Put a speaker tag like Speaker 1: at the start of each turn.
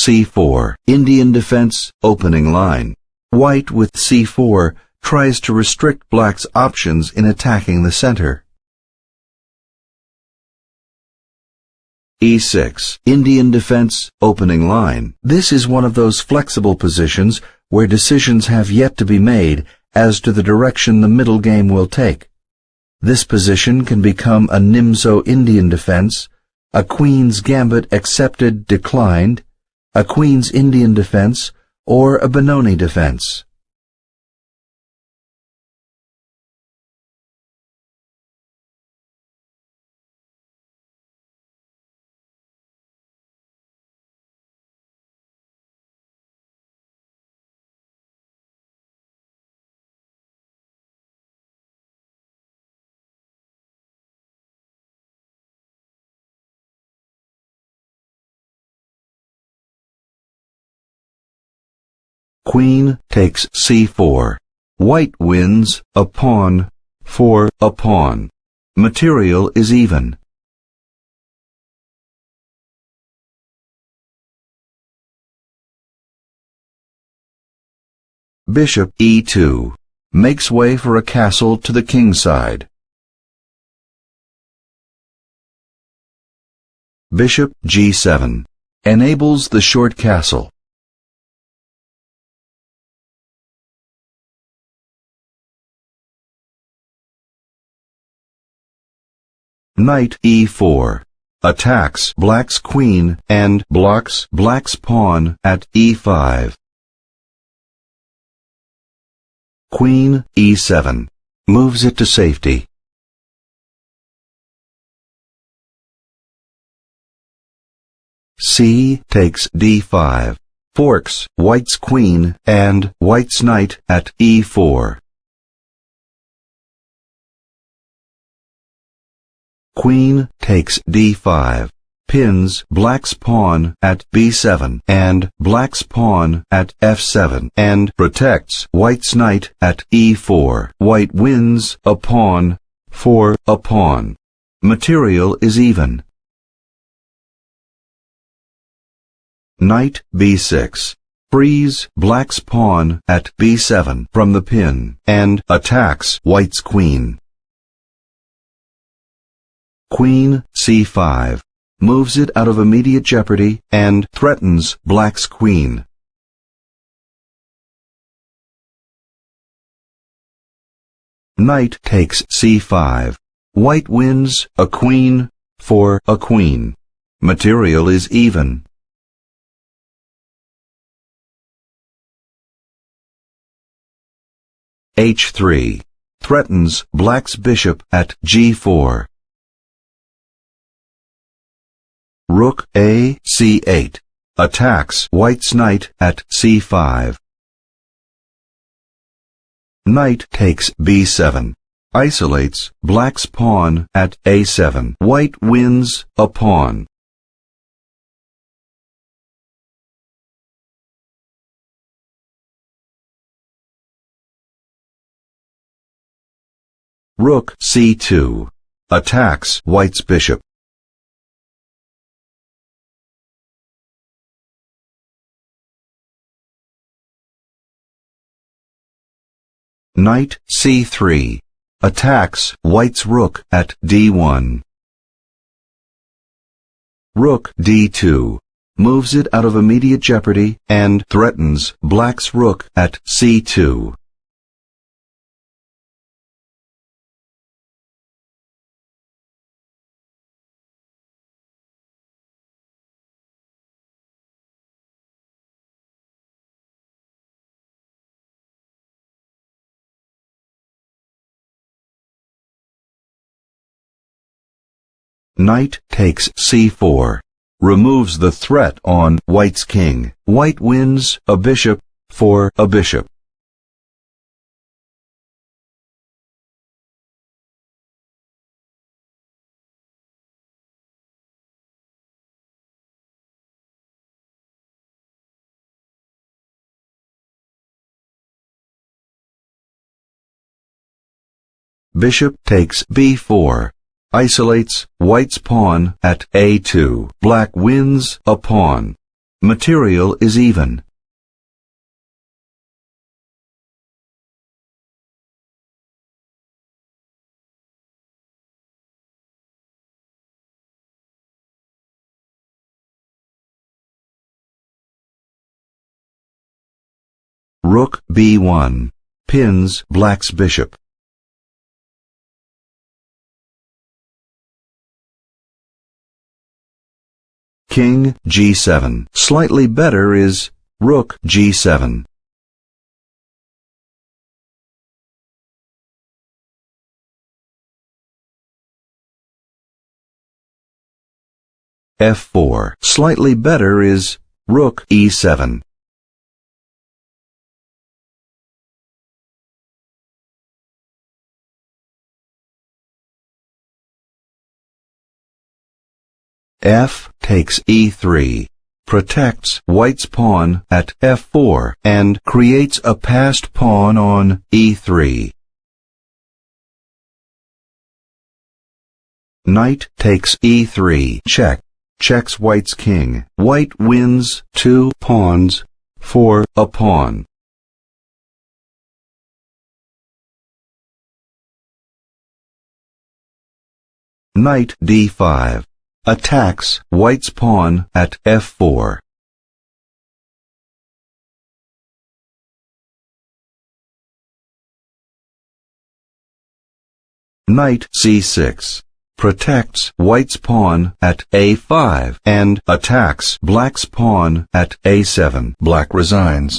Speaker 1: c4, Indian defense, opening line. White with c4 tries to restrict black's options in attacking the center. e6, Indian defense, opening line. This is one of those flexible positions where decisions have yet to be made as to the direction the middle game will take. This position can become a Nimzo Indian defense, a Queen's Gambit accepted declined, a Queen's Indian defense, or a Benoni defense. Queen takes c4. White wins a pawn for a pawn. Material is even. Bishop e2 makes way for a castle to the king side. Bishop g7 enables the short castle. Knight e4 attacks black's queen and blocks black's pawn at e5. Queen e7 moves it to safety. C takes d5, forks white's queen and white's knight at e4. Queen takes d5, pins black's pawn at b7 and black's pawn at f7 and protects white's knight at e4. White wins a pawn for a pawn. Material is even. Knight b6 frees black's pawn at b7 from the pin and attacks white's queen. Queen c5 moves it out of immediate jeopardy and threatens black's queen. Knight takes c5. White wins a queen for a queen. Material is even. h3 threatens black's bishop at g4. Rook a c8 attacks white's knight at c5. Knight takes b7 isolates black's pawn at a7. White wins a pawn. Rook c2 attacks white's bishop. Knight c3 attacks white's rook at d1. Rook d2 moves it out of immediate jeopardy and threatens black's rook at c2. Knight takes c4, removes the threat on white's king. White wins a bishop for a bishop. Bishop takes b4. Isolates white's pawn at a2. Black wins a pawn. Material is even. Rook b1. Pins black's bishop. King g7. Slightly better is rook g7. f4. Slightly better is rook e7. F takes e3, protects white's pawn at f4 and creates a passed pawn on e3. Knight takes e3, check, checks white's king. White wins 2 pawns for a pawn. Knight d5. Attacks white's pawn at f4. Knight c6. Protects white's pawn at a5 and attacks black's pawn at a7. Black resigns.